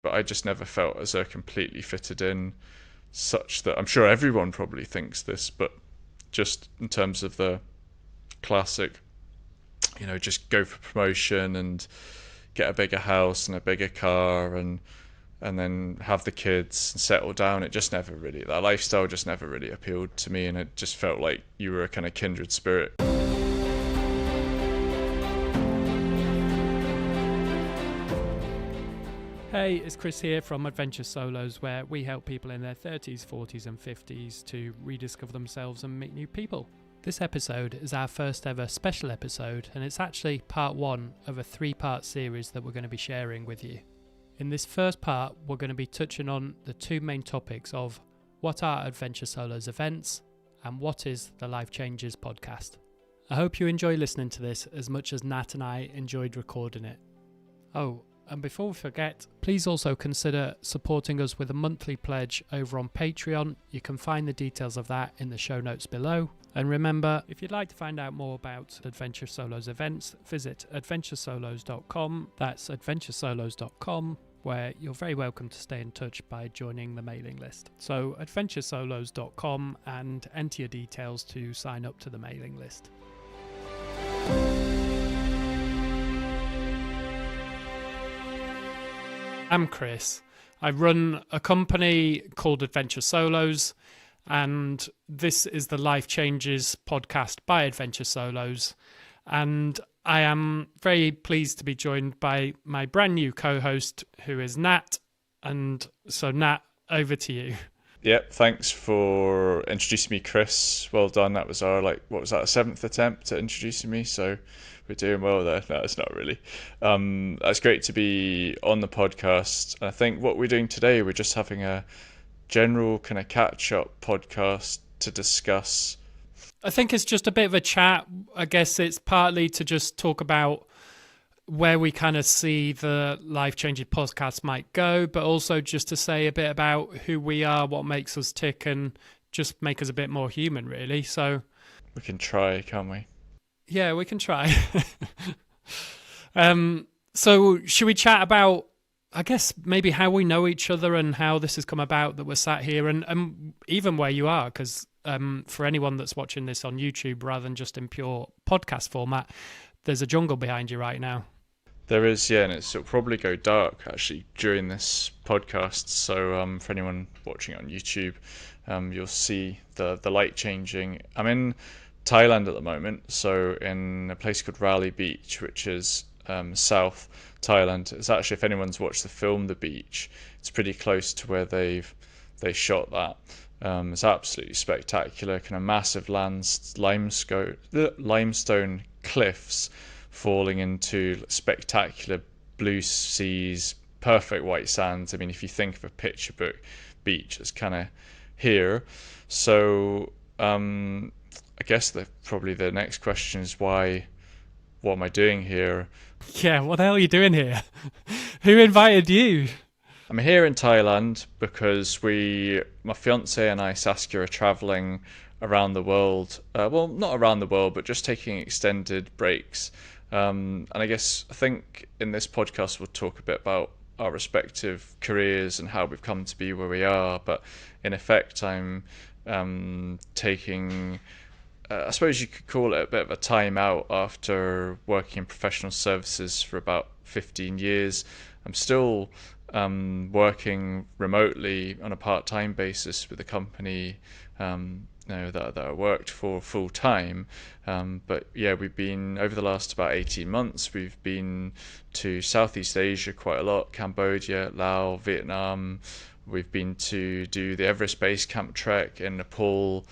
but I just never felt as though I completely fitted in, such that I'm sure everyone probably thinks this, but just in terms of the classic, just go for promotion and get a bigger house and a bigger car and then have the kids and settle down. That lifestyle just never really appealed to me, and it just felt like you were a kind of kindred spirit. Hey, it's Chris here from Adventure Solos, where we help people in their 30s, 40s and 50s to rediscover themselves and meet new people. This episode is our first ever special episode, and it's actually part one of a 3-part series that we're going to be sharing with you. In this first part, we're going to be touching on the two main topics of what are Adventure Solos events and what is the Life Changes podcast. I hope you enjoy listening to this as much as Nat and I enjoyed recording it. Oh, and before we forget, please also consider supporting us with a monthly pledge over on Patreon. You can find the details of that in the show notes below. And remember, if you'd like to find out more about Adventure Solos events, visit adventuresolos.com. That's adventuresolos.com, where you're very welcome to stay in touch by joining the mailing list. So adventuresolos.com and enter your details to sign up to the mailing list. I'm Chris. I run a company called Adventure Solos, and this is the Life Changes podcast by Adventure Solos. And I am very pleased to be joined by my brand new co-host, who is Nat. And so, Nat, over to you. Yep, thanks for introducing me, Chris. Well done. That was our, 7th attempt at introducing me, so we're doing well there. No, it's not really. It's great to be on the podcast. I think what we're doing today, we're just having a general kind of catch-up podcast to discuss. I think it's just a bit of a chat. I guess it's partly to just talk about where we kind of see the life-changing podcast might go, but also just to say a bit about who we are, what makes us tick, and just make us a bit more human, really. So we can try, can't we? Yeah, we can try. So should we chat about, I guess, maybe how we know each other and how this has come about that we're sat here, and even where you are, because for anyone that's watching this on YouTube rather than just in pure podcast format, there's a jungle behind you right now. There is, yeah, and it'll probably go dark actually during this podcast. So for anyone watching on YouTube, you'll see the light changing. I'm in Thailand at the moment, so in a place called Raleigh Beach, which is South Thailand. It's actually, if anyone's watched the film The Beach, it's pretty close to where they shot that. It's absolutely spectacular, kind of massive limestone cliffs falling into spectacular blue seas, perfect white sands. I mean, if you think of a picture book beach, it's kind of here. So I guess probably the next question is what am I doing here? Yeah, what the hell are you doing here? Who invited you? I'm here in Thailand because my fiance and I, Saskia, are traveling around the world. Well, not around the world, but just taking extended breaks. And I think in this podcast we'll talk a bit about our respective careers and how we've come to be where we are. But in effect, I'm taking, I suppose you could call it a bit of a time out after working in professional services for about 15 years. I'm still working remotely on a part-time basis with a company that I worked for full-time. But yeah, we've been, over the last about 18 months, we've been to Southeast Asia quite a lot: Cambodia, Laos, Vietnam. We've been to do the Everest Base Camp trek in Nepal.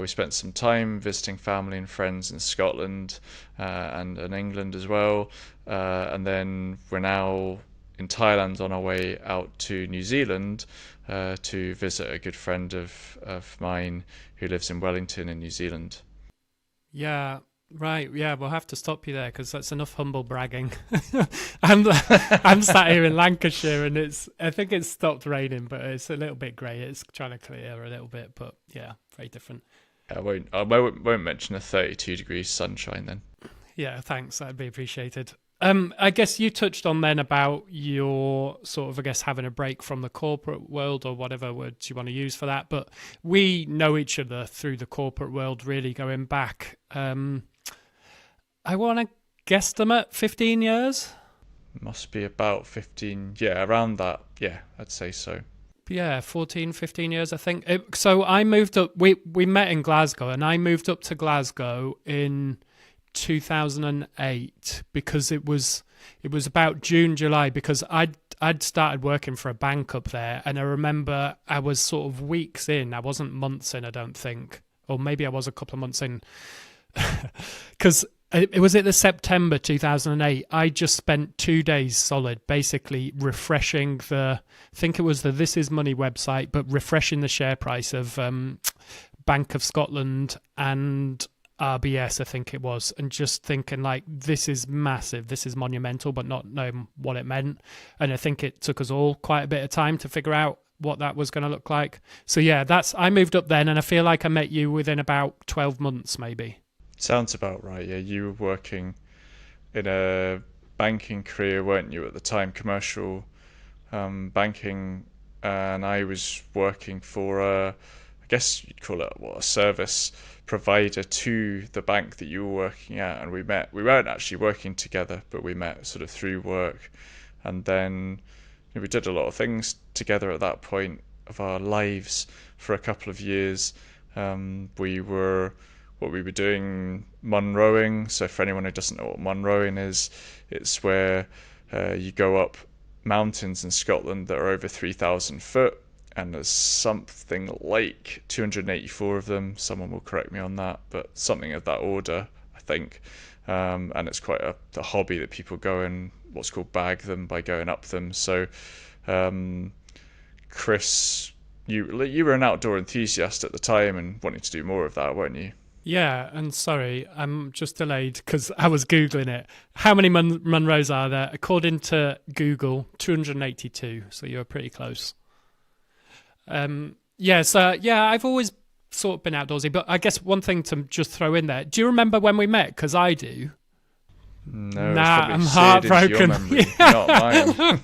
We spent some time visiting family and friends in Scotland and in England as well. And then we're now in Thailand on our way out to New Zealand to visit a good friend of mine who lives in Wellington in New Zealand. Yeah, right. Yeah, we'll have to stop you there because that's enough humble bragging. I'm sat here in Lancashire and I think it's stopped raining, but it's a little bit grey. It's trying to clear a little bit, but yeah, very different. I won't mention the 32 degrees sunshine then. Yeah, thanks. That'd be appreciated. I guess you touched on then about your sort of, I guess, having a break from the corporate world or whatever words you want to use for that. But we know each other through the corporate world, really going back. I want to guesstimate 15 years. Must be about 15, yeah, around that. Yeah, I'd say so. Yeah, 14, 15 years, I think. So I moved up, we met in Glasgow, and I moved up to Glasgow in 2008 because it was about June, July, because I'd started working for a bank up there, and I remember I was sort of weeks in. I wasn't months in, I don't think. Or maybe I was a couple of months in. Because it was at the September 2008. I just spent 2 days solid basically refreshing I think it was the This Is Money website, but refreshing the share price of Bank of Scotland and RBS, I think it was, and just thinking like, this is massive, this is monumental, but not knowing what it meant. And I think it took us all quite a bit of time to figure out what that was going to look like. So yeah, I moved up then, and I feel like I met you within about 12 months maybe. Sounds about right, yeah. You were working in a banking career, weren't you, at the time, commercial banking, and I was working for I guess you'd call it a service provider to the bank that you were working at, and we met. We weren't actually working together, but we met sort of through work, and then we did a lot of things together at that point of our lives for a couple of years. We were doing Munroing. So for anyone who doesn't know what Munroing is, it's where you go up mountains in Scotland that are over 3,000 foot, and there's something like 284 of them. Someone will correct me on that, but something of that order, I think. And it's quite a hobby that people go and what's called bag them by going up them. So Chris, you were an outdoor enthusiast at the time and wanting to do more of that, weren't you? Yeah, and sorry, I'm just delayed because I was Googling it. How many Munros are there? According to Google, 282, so you're pretty close. I've always sort of been outdoorsy, but I guess one thing to just throw in there, do you remember when we met? Because I do. No, I'm heartbroken. Not mine.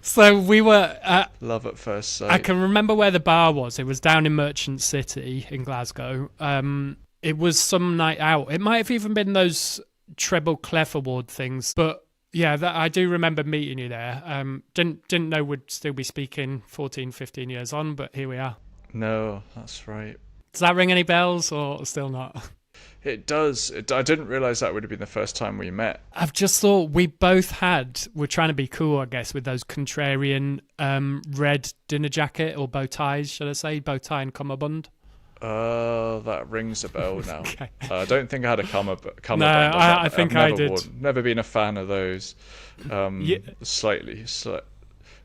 So we were... love at first sight. I can remember where the bar was. It was down in Merchant City in Glasgow. It was some night out. It might have even been those Treble Clef Award things. But yeah, I do remember meeting you there. Didn't know we'd still be speaking 14, 15 years on, but here we are. No, that's right. Does that ring any bells or still not? It does. I didn't realise that would have been the first time we met. I've just thought we're trying to be cool, I guess, with those contrarian red dinner jacket or bow ties, should I say? Bow tie and cummerbund. That rings a bell now. Okay. I don't think I had a cummerbund. No, I think I did. Never been a fan of those. Slightly.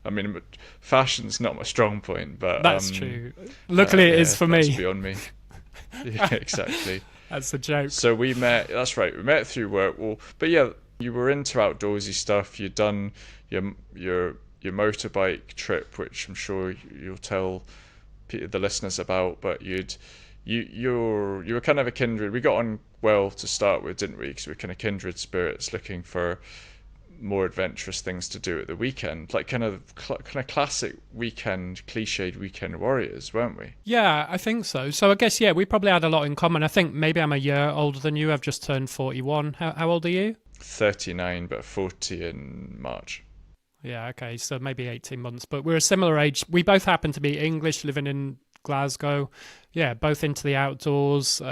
I mean, fashion's not my strong point, but... That's true. Luckily it is for me. That's beyond me. Yeah, exactly. That's a joke. So we met, that's right, we met through work. Well, but yeah, you were into outdoorsy stuff. You'd done your motorbike trip, which I'm sure you'll tell the listeners about, but you were kind of a kindred. We got on well to start with, didn't we? Because we were kind of kindred spirits looking for more adventurous things to do at the weekend, like kind of classic weekend, cliched weekend warriors, weren't we? Yeah, I think so. So I guess, yeah, we probably had a lot in common. I think maybe I'm a year older than you. I've just turned 41. How old are you? 39, but 40 in March. Yeah, okay, so maybe 18 months. But we're a similar age. We both happen to be English, living in Glasgow. Yeah, both into the outdoors.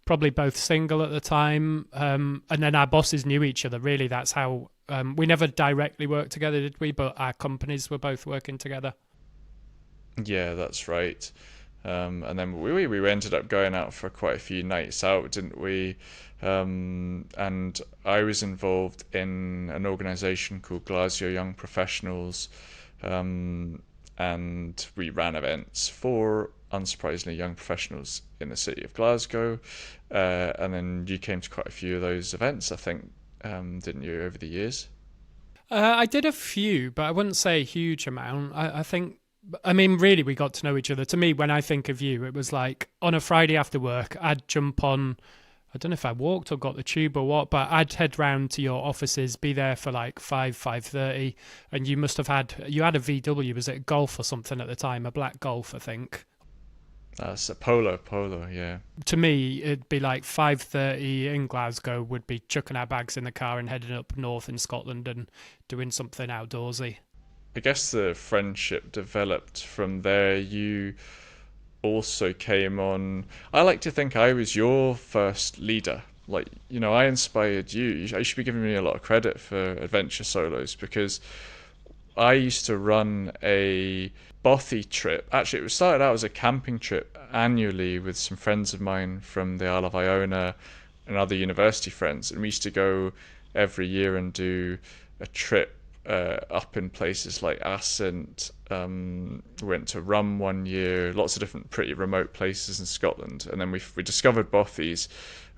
Probably both single at the time. And then our bosses knew each other. Really, that's how... we never directly worked together, did we? But our companies were both working together. Yeah, that's right. And then we ended up going out for quite a few nights out, didn't we? And I was involved in an organisation called Glasgow Young Professionals, and we ran events for, unsurprisingly, young professionals in the city of Glasgow. And then you came to quite a few of those events, I think, didn't you, over the years? I did a few, but I wouldn't say a huge amount. I think, I mean, really, we got to know each other. To me, when I think of you, it was like on a Friday after work, I'd jump on I don't know if I walked or got the tube or what, but I'd head round to your offices, be there for like 5:30, and you must have you had a VW, was it a Golf or something at the time, a black Golf, I think. That's a polo, yeah. To me, it'd be like 5:30 in Glasgow, would be chucking our bags in the car and heading up north in Scotland and doing something outdoorsy. I guess the friendship developed from there. You also came on. I like to think I was your first leader. Like, I inspired you. I should be giving me a lot of credit for Adventure Solos, because I used to run a bothy trip. Actually, it started out as a camping trip annually with some friends of mine from the Isle of Iona and other university friends. And we used to go every year and do a trip up in places like Assynt. We went to Rum one year, lots of different pretty remote places in Scotland. And then we discovered bothies,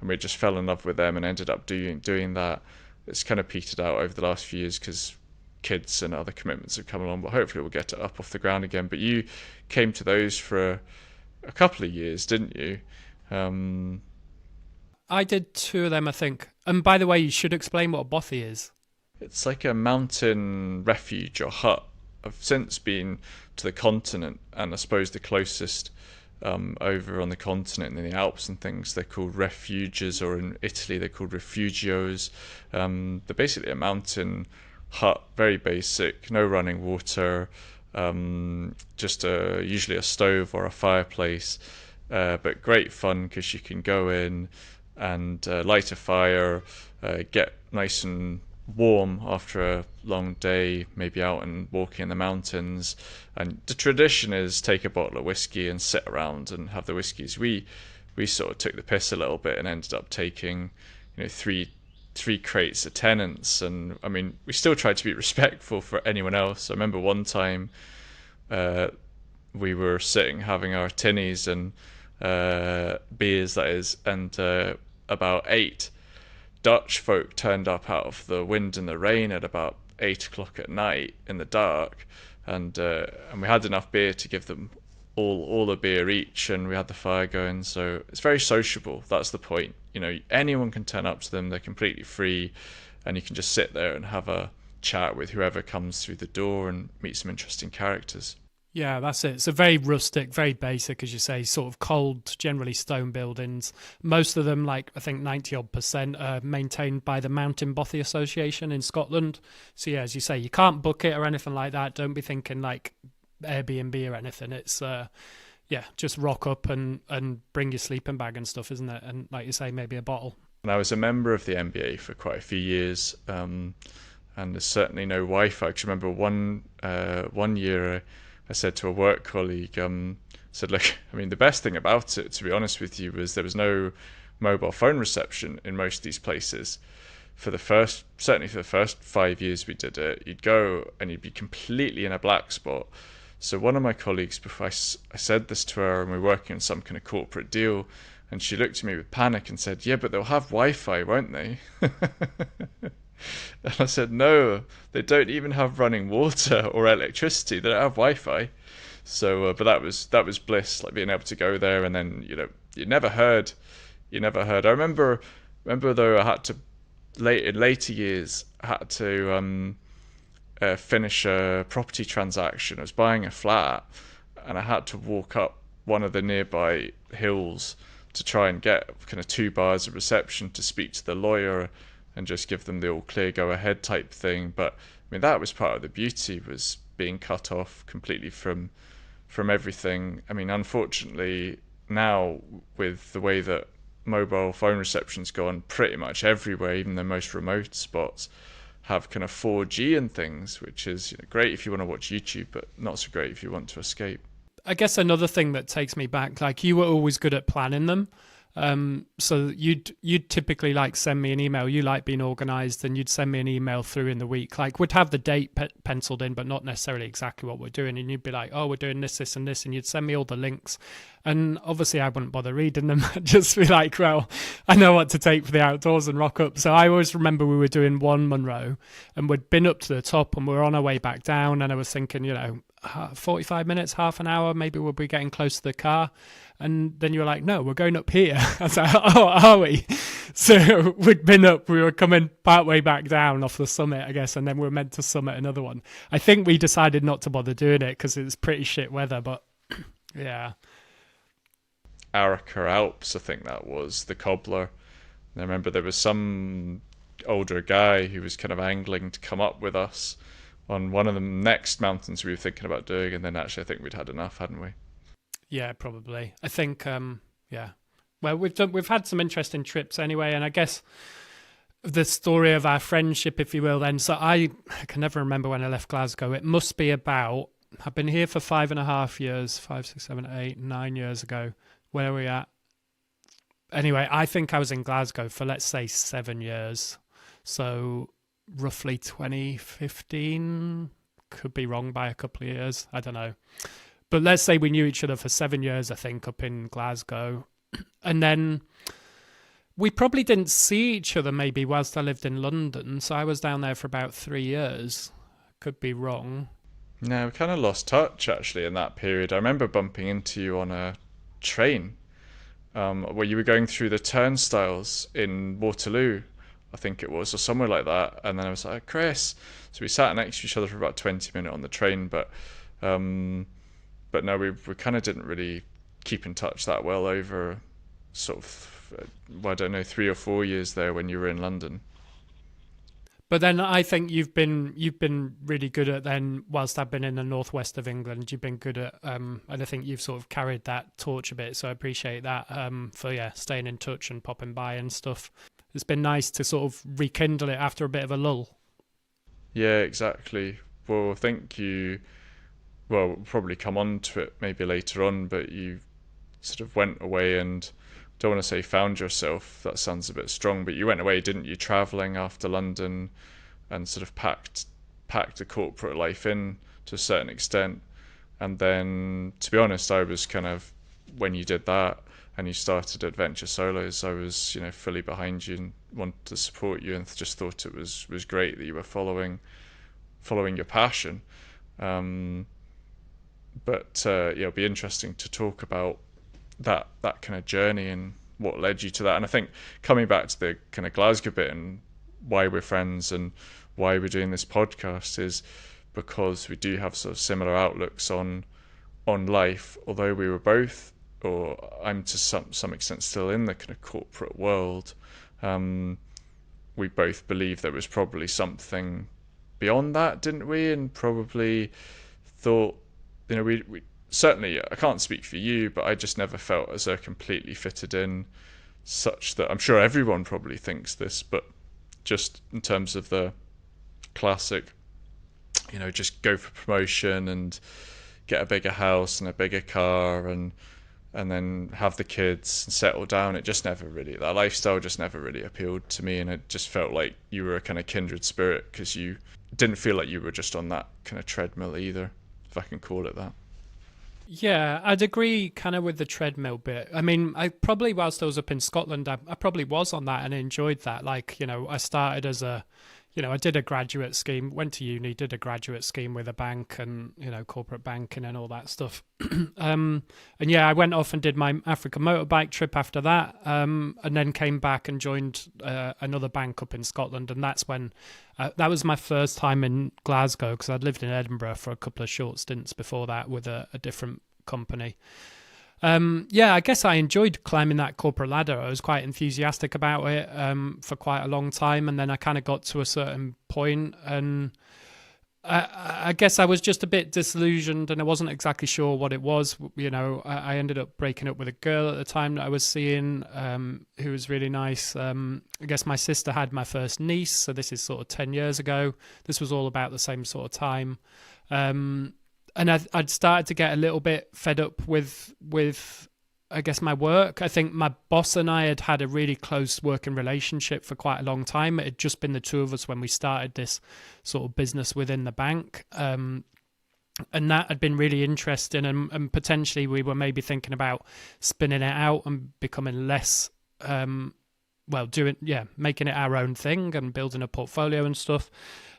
and we just fell in love with them and ended up doing that. It's kind of petered out over the last few years because kids and other commitments have come along, but hopefully we'll get it up off the ground again. But you came to those for a couple of years, didn't you? I did 2 of them, I think. And by the way, you should explain what a bothy is. It's like a mountain refuge or hut. I've since been to the continent, and I suppose the closest over on the continent in the Alps and things, they're called refuges, or in Italy they're called refugios. They're basically a mountain hut, very basic, no running water, just usually a stove or a fireplace, but great fun because you can go in and light a fire, get nice and warm after a long day, maybe out and walking in the mountains. And the tradition is take a bottle of whiskey and sit around and have the whiskeys. We sort of took the piss a little bit and ended up taking three crates of Tennants, and I mean, we still tried to be respectful for anyone else. I remember one time we were sitting having our tinnies and beers, that is, and about 8 Dutch folk turned up out of the wind and the rain at about 8 o'clock at night in the dark, and we had enough beer to give them all a beer each, and we had the fire going. So it's very sociable. That's the point. Anyone can turn up to them. They're completely free, and you can just sit there and have a chat with whoever comes through the door and meet some interesting characters. Yeah, that's it. It's a very rustic, very basic, as you say, sort of cold, generally stone buildings. Most of them, like I think 90% are maintained by the Mountain Bothy Association in Scotland. So yeah, as you say, you can't book it or anything like that. Don't be thinking like Airbnb or anything. It's just rock up and bring your sleeping bag and stuff, isn't it? And like you say, maybe a bottle. And I was a member of the NBA for quite a few years, and there's certainly no Wi-Fi. Because I remember one year I said to a work colleague, said, look, I mean, the best thing about it, to be honest with you, was there was no mobile phone reception in most of these places. Certainly for the first 5 years we did it, you'd go and you'd be completely in a black spot. So one of my colleagues, before I said this to her, and we were working on some kind of corporate deal, and she looked at me with panic and said, yeah, but they'll have Wi-Fi, won't they? And I said, no, they don't even have running water or electricity. They don't have Wi-Fi. So, but that was bliss, like being able to go there, and then you never heard. I remember though, I had to in later years I had to finish a property transaction. I was buying a flat, and I had to walk up one of the nearby hills to try and get kind of 2 bars of reception to speak to the lawyer and just give them the all clear, go ahead type thing. But I mean, that was part of the beauty, was being cut off completely from everything. I mean, unfortunately now, with the way that mobile phone reception's gone pretty much everywhere, even the most remote spots have kind of 4G and things, which is great if you want to watch YouTube, but not so great if you want to escape. I guess another thing that takes me back, like you were always good at planning them. So you'd typically like send me an email. You like being organised, and you'd send me an email through in the week. Like we'd have the date penciled in, but not necessarily exactly what we're doing. And you'd be like, "Oh, we're doing this, this, and this," and you'd send me all the links. And obviously I wouldn't bother reading them. I'd just be like, well, I know what to take for the outdoors and rock up. So I always remember we were doing one Munro and we'd been up to the top and we were on our way back down. And I was thinking, 45 minutes, half an hour, maybe we'll be getting close to the car. And then you were like, no, we're going up here. I was like, oh, are we? So we'd been up, we were coming partway back down off the summit, I guess, and then we were meant to summit another one. I think we decided not to bother doing it because it was pretty shit weather, but yeah. Arica Alps, I think that was, the cobbler. And I remember there was some older guy who was kind of angling to come up with us on one of the next mountains we were thinking about doing, and then actually I think we'd had enough, hadn't we? Yeah, probably. I think, yeah. Well, we've had some interesting trips anyway, and I guess the story of our friendship, if you will, then. So I can never remember when I left Glasgow. It must be about, I've been here for 5.5 years, 5, 6, 7, 8, 9 years ago. Where are we at? Anyway, I think I was in Glasgow for, let's say, 7 years. So roughly 2015. Could be wrong by a couple of years. I don't know. But let's say we knew each other for 7 years, I think, up in Glasgow. And then we probably didn't see each other maybe whilst I lived in London. So I was down there for about 3 years. Could be wrong. No, we kind of lost touch, actually, in that period. I remember bumping into you on a train where you were going through the turnstiles in Waterloo, I think it was, or somewhere like that. And then I was like, Chris. So we sat next to each other for about 20 minutes on the train, but no, we kind of didn't really keep in touch that well over sort of, I don't know, 3 or 4 years there when you were in London. But then I think you've been really good at then, whilst I've been in the northwest of England, you've been good at, and I think you've sort of carried that torch a bit. So I appreciate that for staying in touch and popping by and stuff. It's been nice to sort of rekindle it after a bit of a lull. Yeah, exactly. Well, I think we'll probably come on to it maybe later on, but you sort of went away and, don't want to say found yourself, that sounds a bit strong, but you went away, didn't you, travelling after London and sort of packed a corporate life in to a certain extent. And then, to be honest, I was kind of, when you did that and you started Adventure Solos, I was, fully behind you and wanted to support you and just thought it was great that you were following your passion. But it'll be interesting to talk about that kind of journey and what led you to that. And I think coming back to the kind of Glasgow bit and why we're friends and why we're doing this podcast is because we do have sort of similar outlooks on life, although we were both, or I'm to some extent still in the kind of corporate world. We both believed there was probably something beyond that, didn't we? And probably thought, we certainly, I can't speak for you, but I just never felt as though completely fitted in, such that I'm sure everyone probably thinks this, but just in terms of the classic, just go for promotion and get a bigger house and a bigger car and then have the kids and settle down. It just never really, that lifestyle just never really appealed to me, and it just felt like you were a kind of kindred spirit because you didn't feel like you were just on that kind of treadmill either, if I can call it that. Yeah, I'd agree kind of with the treadmill bit. I mean, I probably, whilst I was up in Scotland, I probably was on that and enjoyed that. Like, I started as I did a graduate scheme, went to uni, did a graduate scheme with a bank and, corporate banking and all that stuff. And I went off and did my Africa motorbike trip after that, and then came back and joined another bank up in Scotland. And that's when, that was my first time in Glasgow, because I'd lived in Edinburgh for a couple of short stints before that with a different company. I guess I enjoyed climbing that corporate ladder. I was quite enthusiastic about it for quite a long time, and then I kind of got to a certain point, and I guess I was just a bit disillusioned, and I wasn't exactly sure what it was. I ended up breaking up with a girl at the time that I was seeing, who was really nice. I guess my sister had my first niece, so this is sort of 10 years ago. This was all about the same sort of time. And I'd started to get a little bit fed up with I guess, my work. I think my boss and I had a really close working relationship for quite a long time. It had just been the two of us when we started this sort of business within the bank. And that had been really interesting, and potentially we were maybe thinking about spinning it out and becoming less, making it our own thing and building a portfolio and stuff.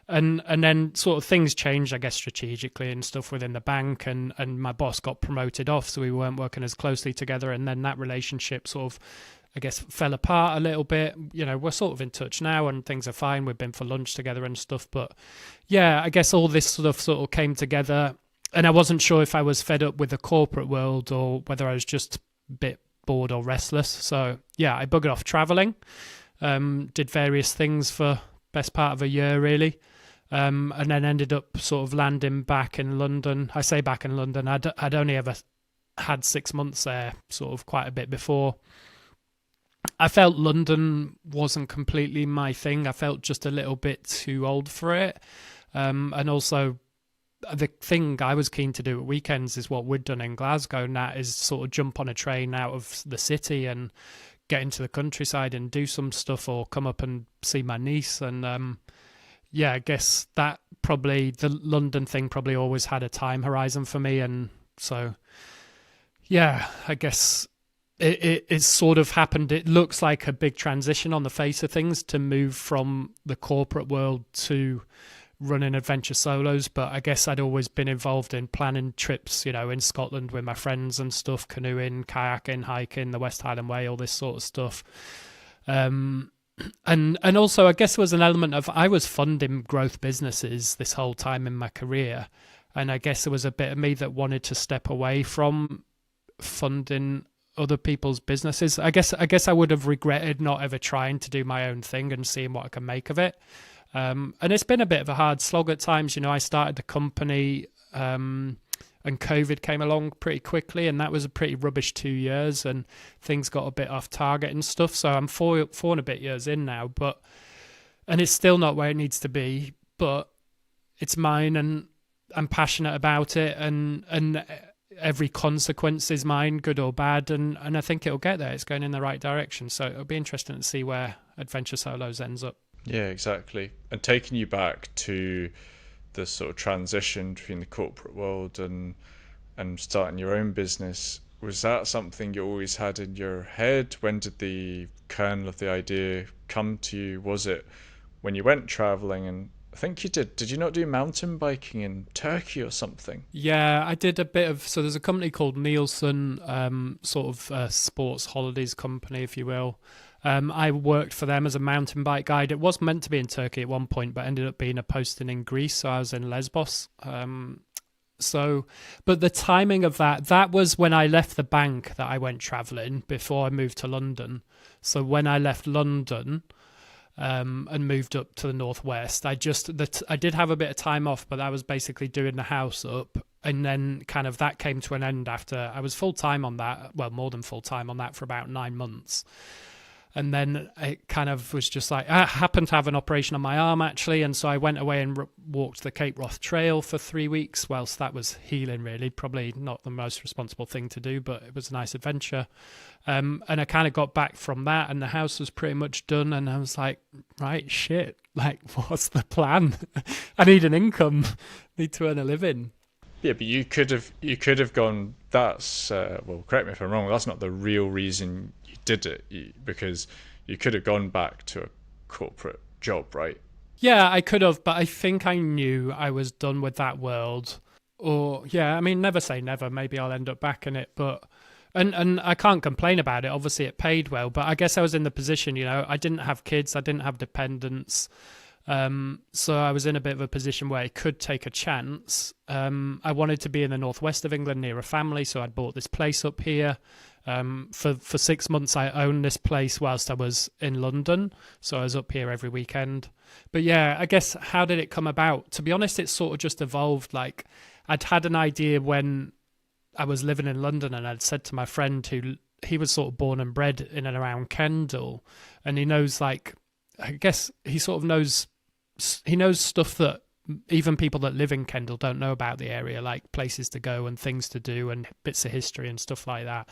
And then sort of things changed, I guess, strategically and stuff within the bank, and my boss got promoted off, so we weren't working as closely together, and then that relationship sort of, I guess, fell apart a little bit. We're sort of in touch now and things are fine. We've been for lunch together and stuff, but yeah, I guess all this sort of came together, and I wasn't sure if I was fed up with the corporate world or whether I was just a bit bored or restless. So yeah, I buggered off traveling, did various things for best part of a year really. And then ended up sort of landing back in London. I say back in London, I'd only ever had 6 months there, sort of quite a bit before. I felt London wasn't completely my thing. I felt just a little bit too old for it. And also, the thing I was keen to do at weekends is what we'd done in Glasgow, and that is sort of jump on a train out of the city and get into the countryside and do some stuff, or come up and see my niece. And yeah, I guess that probably, the London thing probably always had a time horizon for me. And so, yeah, I guess it sort of happened. It looks like a big transition on the face of things to move from the corporate world to running adventure solos. But I guess I'd always been involved in planning trips, in Scotland with my friends and stuff, canoeing, kayaking, hiking, the West Highland Way, all this sort of stuff. And also, I guess there was an element of, I was funding growth businesses this whole time in my career, and I guess there was a bit of me that wanted to step away from funding other people's businesses. I guess I would have regretted not ever trying to do my own thing and seeing what I can make of it. And it's been a bit of a hard slog at times. I started the company, and COVID came along pretty quickly, and that was a pretty rubbish 2 years, and things got a bit off target and stuff. So I'm four and a bit years in now, and it's still not where it needs to be, but it's mine, and I'm passionate about it, and every consequence is mine, good or bad, and I think it'll get there. It's going in the right direction. So it'll be interesting to see where Adventure Solos ends up. Yeah, exactly. And taking you back to the sort of transition between the corporate world and starting your own business, was that something you always had in your head? When did the kernel of the idea come to you? Was it when you went traveling? And I think you did you not do mountain biking in Turkey or something? Yeah, I did a bit of, so there's a company called Nielsen, sort of a sports holidays company, if you will. I worked for them as a mountain bike guide. It was meant to be in Turkey at one point, but ended up being a posting in Greece. So I was in Lesbos. But the timing of that was when I left the bank that I went traveling before I moved to London. So when I left London, and moved up to the northwest, I did have a bit of time off, but I was basically doing the house up. And then kind of that came to an end after I was full time on that. Well, more than full time on that for about 9 months. And then it kind of was just like, I happened to have an operation on my arm, actually. And so I went away and walked the Cape Wrath Trail for 3 weeks whilst that was healing, really. Probably not the most responsible thing to do, but it was a nice adventure. And I kind of got back from that, and the house was pretty much done. And I was like, right, shit, like, what's the plan? I need an income, need to earn a living. Yeah, but you could have gone, that's, well, correct me if I'm wrong, that's not the real reason you did it, because you could have gone back to a corporate job, right? Yeah, I could have, but I think I knew I was done with that world. Or, yeah, I mean, never say never, maybe I'll end up back in it, but... And I can't complain about it, obviously it paid well, but I guess I was in the position, I didn't have kids, I didn't have dependents, so I was in a bit of a position where I could take a chance. I wanted to be in the northwest of England near a family, so I'd bought this place up here. For 6 months I owned this place whilst I was in London, so I was up here every weekend. But yeah, I guess, how did it come about? To be honest, it sort of just evolved. Like, I'd had an idea when I was living in London, and I'd said to my friend, he was sort of born and bred in and around Kendal, and he knows, like, I guess he sort of knows stuff that even people that live in Kendal don't know about the area, like places to go and things to do and bits of history and stuff like that.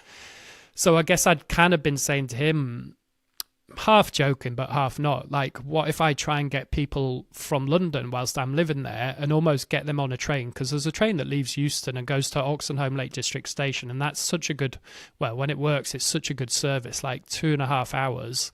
So I guess I'd kind of been saying to him, half joking but half not, like, what if I try and get people from London whilst I'm living there and almost get them on a train, because there's a train that leaves Euston and goes to Oxenholme Lake District Station, and that's such a good, well, when it works, it's such a good service, like 2.5 hours.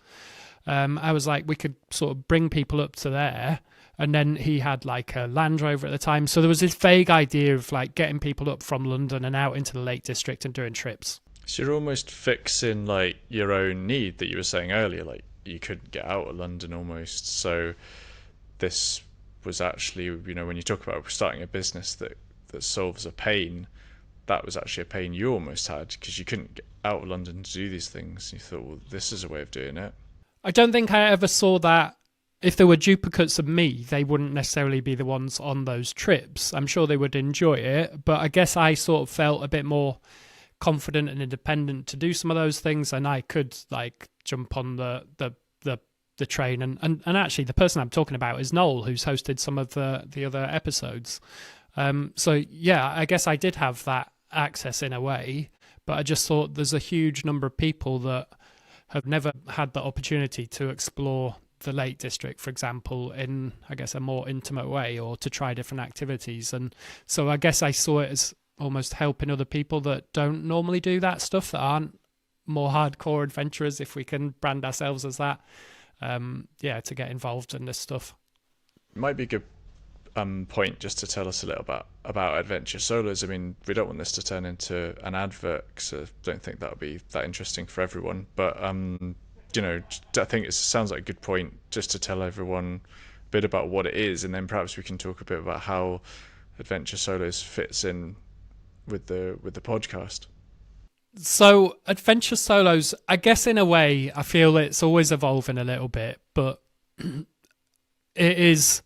I was like, we could sort of bring people up to there. And then he had like a Land Rover at the time, so there was this vague idea of like getting people up from London and out into the Lake District and doing trips. So you're almost fixing like your own need that you were saying earlier, like you couldn't get out of London almost. So this was actually, when you talk about starting a business that solves a pain, that was actually a pain you almost had because you couldn't get out of London to do these things. You thought, well, this is a way of doing it. I don't think I ever saw that. If there were duplicates of me, they wouldn't necessarily be the ones on those trips. I'm sure they would enjoy it, but I guess I sort of felt a bit more confident and independent to do some of those things, and I could like jump on the train. And actually, the person I'm talking about is Noel, who's hosted some of the other episodes. So yeah, I guess I did have that access in a way, but I just thought there's a huge number of people that have never had the opportunity to explore the Lake District, for example, in, I guess, a more intimate way, or to try different activities. And so I guess I saw it as almost helping other people that don't normally do that stuff, that aren't more hardcore adventurers, if we can brand ourselves as that, to get involved in this stuff. It might be a good point just to tell us a little about Adventure Solos. I mean, we don't want this to turn into an advert, so I don't think that would be that interesting for everyone. But I think it sounds like a good point just to tell everyone a bit about what it is, and then perhaps we can talk a bit about how Adventure Solos fits in with the podcast. So Adventure Solos, I guess in a way, I feel it's always evolving a little bit, but it is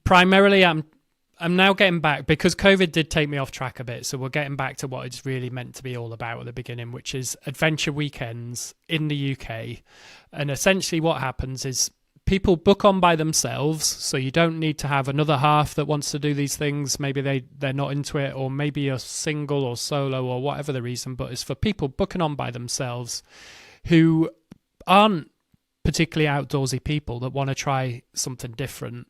primarily I'm now getting back, because COVID did take me off track a bit, so we're getting back to what it's really meant to be all about at the beginning, which is adventure weekends in the UK. And essentially what happens is people book on by themselves, so you don't need to have another half that wants to do these things. Maybe they're not into it, or maybe you're single or solo or whatever the reason, but it's for people booking on by themselves who aren't particularly outdoorsy people that want to try something different.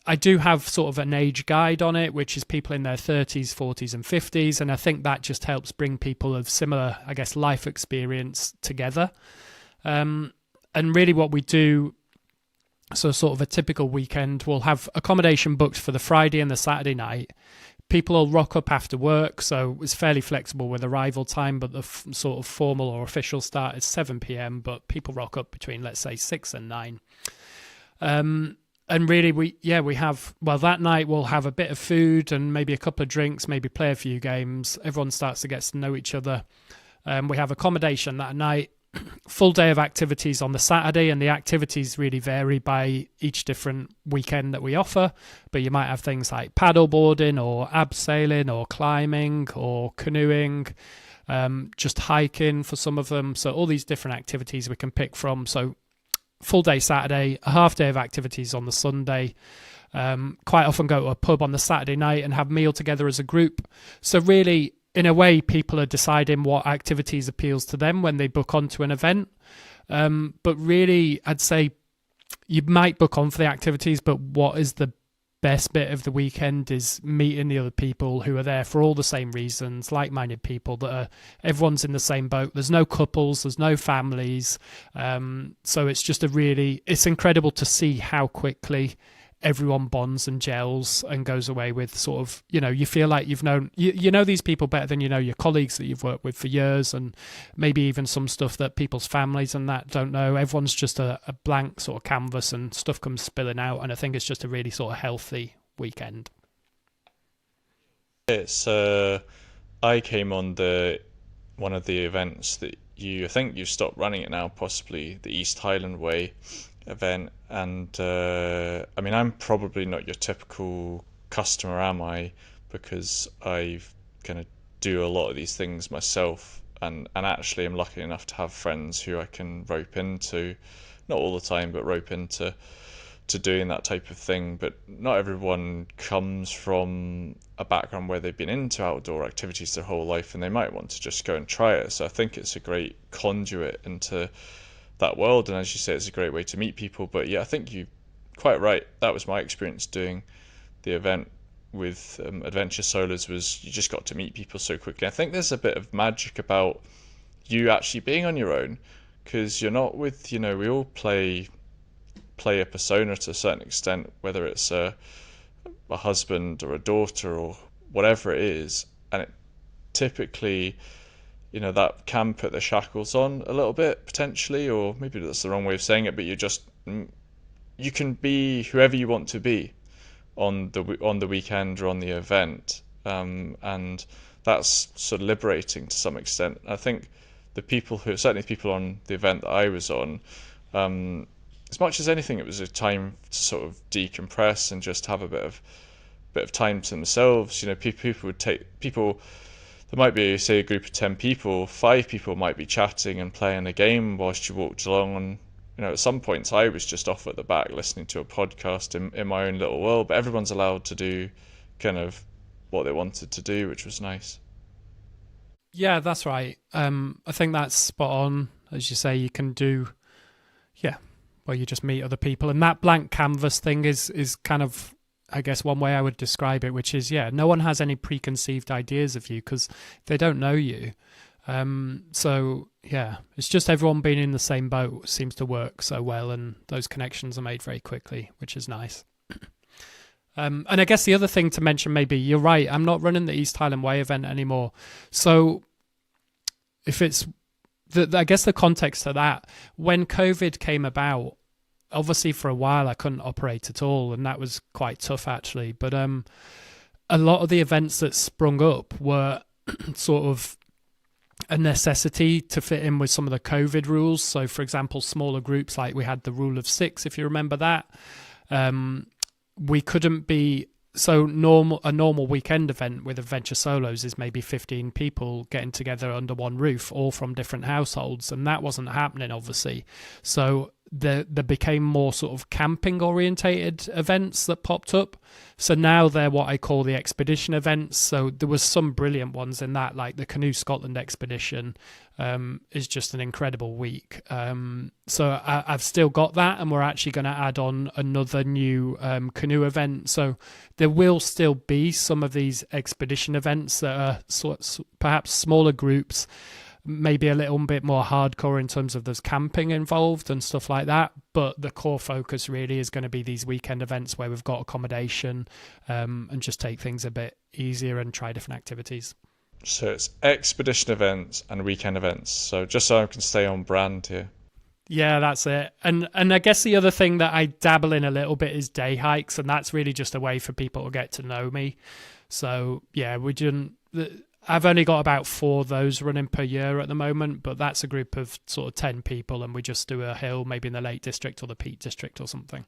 I do have sort of an age guide on it, which is people in their 30s, 40s and 50s. And I think that just helps bring people of similar, I guess, life experience together. And really what we do, so sort of a typical weekend, we'll have accommodation booked for the Friday and the Saturday night. People will rock up after work, so it's fairly flexible with arrival time, but the sort of formal or official start is 7 p.m, but people rock up between, let's say, 6 and 9. And really, we have, well, that night we'll have a bit of food and maybe a couple of drinks, maybe play a few games. Everyone starts to get to know each other. We have accommodation that night, full day of activities on the Saturday, and the activities really vary by each different weekend that we offer. But you might have things like paddleboarding or abseiling or climbing or canoeing, just hiking for some of them. So all these different activities we can pick from. So full day Saturday, a half day of activities on the Sunday. Quite often go to a pub on the Saturday night and have a meal together as a group. So really, in a way, people are deciding what activities appeals to them when they book onto an event. But really, I'd say you might book on for the activities, but what is the best bit of the weekend is meeting the other people who are there for all the same reasons, like-minded people that are, everyone's in the same boat. There's no couples, there's no families. So it's just it's incredible to see how quickly everyone bonds and gels and goes away with sort of, you feel like you've known, you know these people better than you know your colleagues that you've worked with for years, and maybe even some stuff that people's families and that don't know. Everyone's just a blank sort of canvas, and stuff comes spilling out, and I think it's just a really sort of healthy weekend. It's I came on one of the events that I think you stopped running it now, possibly the East Highland Way event, and I mean, I'm probably not your typical customer, am I? Because I kind of do a lot of these things myself, and actually I'm lucky enough to have friends who I can rope into, not all the time, but rope into to doing that type of thing, but not everyone comes from a background where they've been into outdoor activities their whole life, and they might want to just go and try it. So I think it's a great conduit into that world, and as you say, it's a great way to meet people. But yeah, I think you're quite right. That was my experience doing the event with Adventure Solos, was you just got to meet people so quickly. I think there's a bit of magic about you actually being on your own, because you're not with, we all play a persona to a certain extent, whether it's a husband or a daughter or whatever it is, and it typically, that can put the shackles on a little bit potentially, or maybe that's the wrong way of saying it, but you can be whoever you want to be on the weekend or on the event, and that's sort of liberating to some extent. I think certainly people on the event that I was on, as much as anything, it was a time to sort of decompress and just have a bit of time to themselves. People. There might be, say, a group of 10 people. 5 people might be chatting and playing a game whilst you walked along. And at some points, I was just off at the back listening to a podcast in my own little world. But everyone's allowed to do kind of what they wanted to do, which was nice. Yeah, that's right. I think that's spot on. As you say, you can do, well, you just meet other people. And that blank canvas thing is kind of, I guess, one way I would describe it, which is, no one has any preconceived ideas of you because they don't know you. So, it's just everyone being in the same boat seems to work so well, and those connections are made very quickly, which is nice. And I guess the other thing to mention, maybe, you're right, I'm not running the East Highland Way event anymore. So if it's, I guess the context to that, when COVID came about, obviously for a while I couldn't operate at all, and that was quite tough actually. But a lot of the events that sprung up were sort of a necessity to fit in with some of the COVID rules. So for example, smaller groups, like we had the rule of 6, if you remember that. We couldn't be, so a normal weekend event with Adventure Solos is maybe 15 people getting together under one roof, all from different households, and that wasn't happening obviously. So there became more sort of camping orientated events that popped up. So now they're what I call the expedition events. So there was some brilliant ones in that, like the Canoe Scotland expedition is just an incredible week. So I've still got that, and we're actually going to add on another new canoe event. So there will still be some of these expedition events that are perhaps smaller groups, maybe a little bit more hardcore in terms of there's camping involved and stuff like that, but the core focus really is going to be these weekend events where we've got accommodation, and just take things a bit easier and try different activities. So it's expedition events and weekend events, so just so I can stay on brand here. Yeah, that's it. And I guess the other thing that I dabble in a little bit is day hikes, and that's really just a way for people to get to know me. So yeah, I've only got about 4 of those running per year at the moment, but that's a group of sort of 10 people, and we just do a hill, maybe in the Lake District or the Peak District or something.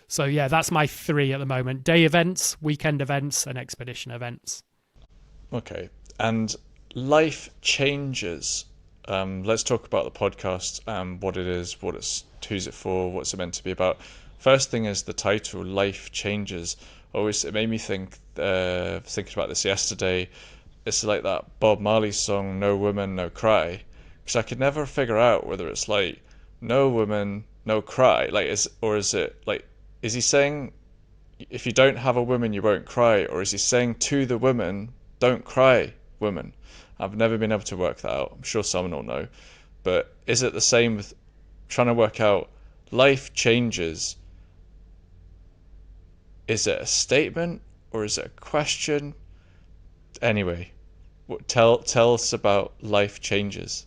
So yeah, that's my 3 at the moment: day events, weekend events, and expedition events. Okay, and life changes. Let's talk about the podcast, what it is, who's it for, what's it meant to be about. First thing is the title, Life Changes. It made me think, thinking about this yesterday. It's like that Bob Marley song, No Woman, No Cry. Because I could never figure out whether it's like, no woman, no cry. Is he saying, if you don't have a woman, you won't cry? Or is he saying to the woman, don't cry, woman? I've never been able to work that out. I'm sure someone will know. But is it the same with trying to work out life changes? Is it a statement or is it a question? Anyway, tell us about life changes.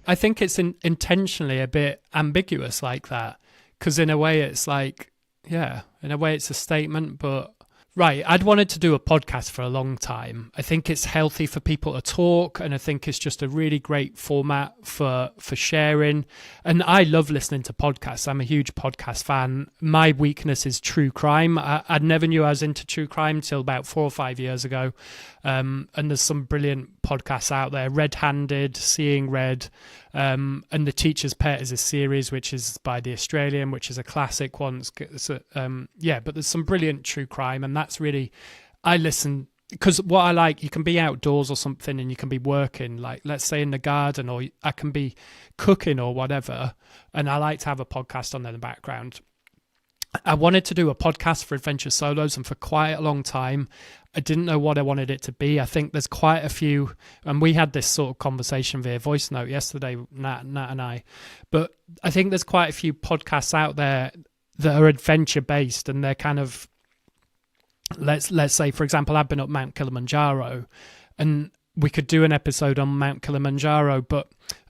I think it's intentionally a bit ambiguous like that, because in a way it's like, in a way it's a statement, but Right. I'd wanted to do a podcast for a long time. I think it's healthy for people to talk, and I think it's just a really great format for sharing. And I love listening to podcasts. I'm a huge podcast fan. My weakness is true crime. I never knew I was into true crime till about 4 or 5 years ago. And there's some brilliant podcasts out there. Red Handed, Seeing Red, and The Teacher's Pet is a series which is by The Australian, which is a classic one. But there's some brilliant true crime, and that's really, I listen, because what I like, you can be outdoors or something and you can be working, like let's say in the garden, or I can be cooking or whatever, and I like to have a podcast on in the background. I wanted to do a podcast for Adventure Solos, and for quite a long time I didn't know what I wanted it to be. I think there's quite a few, and we had this sort of conversation via voice note yesterday, Nat and I, but I think there's quite a few podcasts out there that are adventure based, and they're kind of, let's say, for example, I've been up Mount Kilimanjaro, and we could do an episode on Mount Kilimanjaro,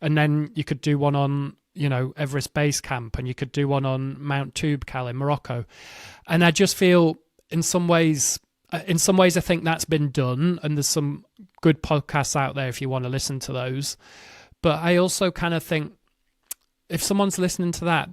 and then you could do one on, Everest Base Camp, and you could do one on Mount Toubkal in Morocco. And I just feel in some ways I think that's been done, and there's some good podcasts out there if you want to listen to those. But I also kind of think if someone's listening to that,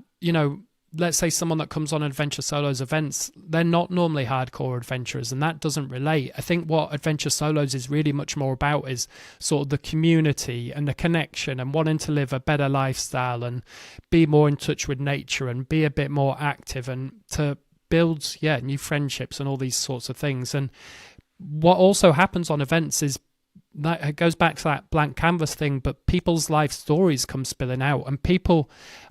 let's say someone that comes on Adventure Solos events, they're not normally hardcore adventurers, and that doesn't relate. I think what Adventure Solos is really much more about is sort of the community and the connection and wanting to live a better lifestyle and be more in touch with nature and be a bit more active and to build new friendships and all these sorts of things. And what also happens on events is that it goes back to that blank canvas thing, but people's life stories come spilling out, and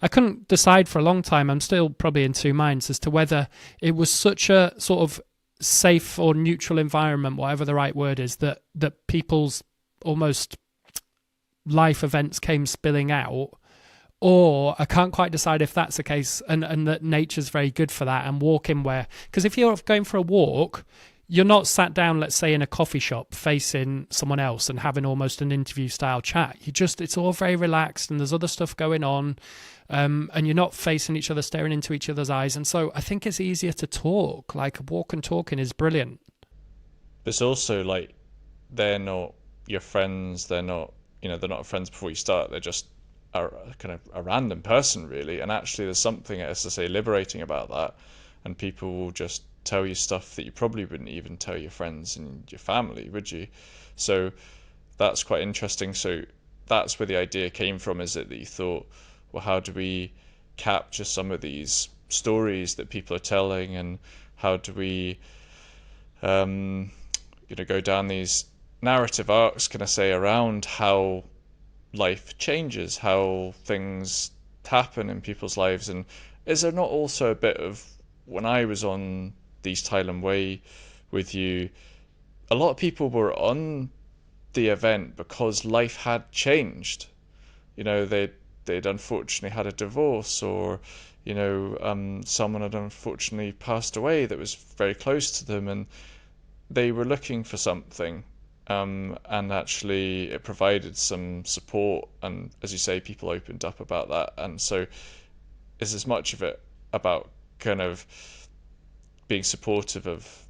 I couldn't decide for a long time, I'm still probably in two minds as to whether it was such a sort of safe or neutral environment, whatever the right word is, that people's almost life events came spilling out, or I can't quite decide if that's the case, and that nature's very good for that, and walking because if you're going for a walk, you're not sat down, let's say, in a coffee shop facing someone else and having almost an interview style chat. It's all very relaxed, and there's other stuff going on, and you're not facing each other, staring into each other's eyes. And so I think it's easier to talk. Like, walk and talking is brilliant. It's also like, they're not your friends. They're not friends before you start. They're just kind of a random person, really. And actually there's something, as I say, liberating about that, and people will just tell you stuff that you probably wouldn't even tell your friends and your family, would you? So that's quite interesting. So that's where the idea came from, is it that you thought, well, how do we capture some of these stories that people are telling, and how do we go down these narrative arcs, can I say, around how life changes, how things happen in people's lives? And is there not also a bit of, when I was on the East Highland Way with you, a lot of people were on the event because life had changed. They'd unfortunately had a divorce, or someone had unfortunately passed away that was very close to them, and they were looking for something, and actually it provided some support, and as you say, people opened up about that. And so is as much of it about kind of being supportive of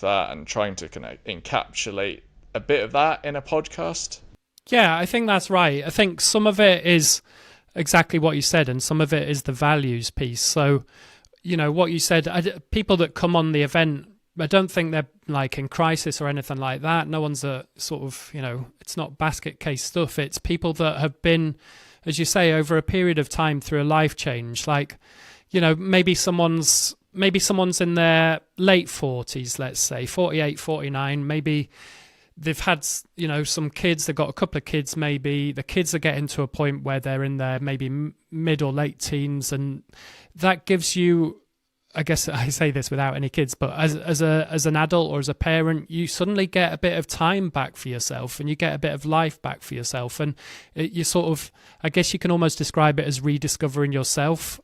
that and trying to kind of encapsulate a bit of that in a podcast? Yeah, I think that's right. I think some of it is exactly what you said, and some of it is the values piece. So, what you said, people that come on the event, I don't think they're like in crisis or anything like that. No one's a sort of, it's not basket case stuff. It's people that have been, as you say, over a period of time through a life change. Like, maybe someone's in their late 40s, let's say 48, 49. Maybe they've had, some kids. They've got a couple of kids. Maybe the kids are getting to a point where they're in their maybe mid or late teens, and that gives you, I guess I say this without any kids, but as an adult or as a parent, you suddenly get a bit of time back for yourself, and you get a bit of life back for yourself, and you sort of, I guess you can almost describe it as rediscovering yourself.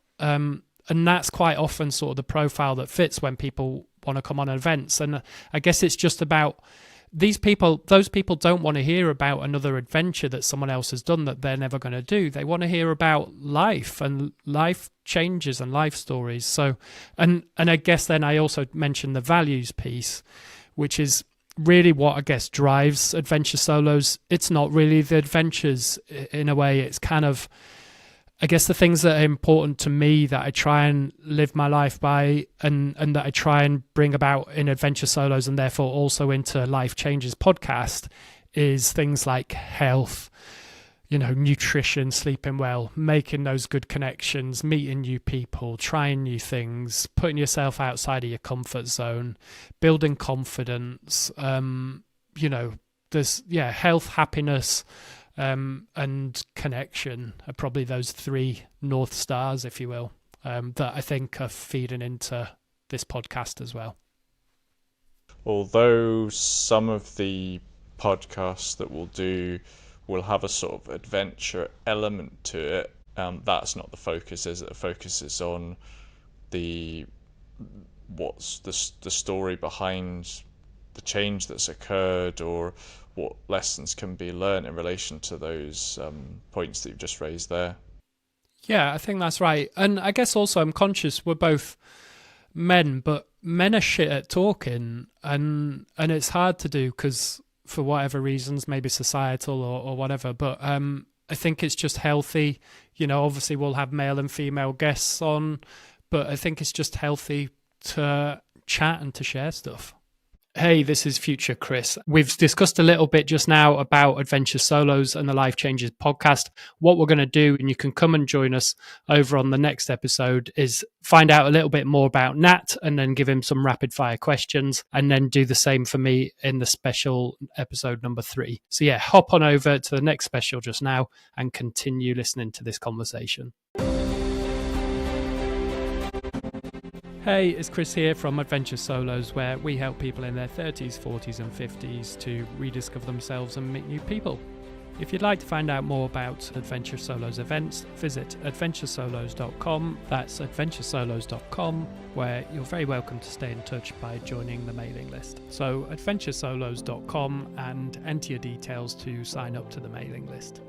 And that's quite often sort of the profile that fits when people want to come on events. And I guess it's just about those people don't want to hear about another adventure that someone else has done that they're never going to do. They want to hear about life and life changes and life stories. So, and I guess then I also mentioned the values piece, which is really what I guess drives Adventure Solos. It's not really the adventures in a way. It's kind of, I guess, the things that are important to me that I try and live my life by and that I try and bring about in Adventure Solos and therefore also into Life Changes podcast is things like health, nutrition, sleeping well, making those good connections, meeting new people, trying new things, putting yourself outside of your comfort zone, building confidence, there's, health, happiness, and connection are probably those three North Stars, if you will, that I think are feeding into this podcast as well. Although some of the podcasts that we'll do will have a sort of adventure element to it, that's not the focus, is it? The focus is on what's the story behind the change that's occurred, or what lessons can be learned in relation to those points that you've just raised there. Yeah, I think that's right. And I guess also I'm conscious we're both men, but men are shit at talking, and it's hard to do because for whatever reasons, maybe societal or whatever, but I think it's just healthy. Obviously we'll have male and female guests on, but I think it's just healthy to chat and to share stuff. Hey, this is future Chris. We've discussed a little bit just now about Adventure Solos and the Life Changes podcast. What we're going to do, and you can come and join us over on the next episode, is find out a little bit more about Nat and then give him some rapid fire questions, and then do the same for me in the special episode number 3. So yeah, hop on over to the next special just now and continue listening to this conversation. Hey, it's Chris here from Adventure Solos, where we help people in their 30s, 40s and 50s to rediscover themselves and meet new people. If you'd like to find out more about Adventure Solos events, visit adventuresolos.com. That's adventuresolos.com, where you're very welcome to stay in touch by joining the mailing list. So adventuresolos.com and enter your details to sign up to the mailing list.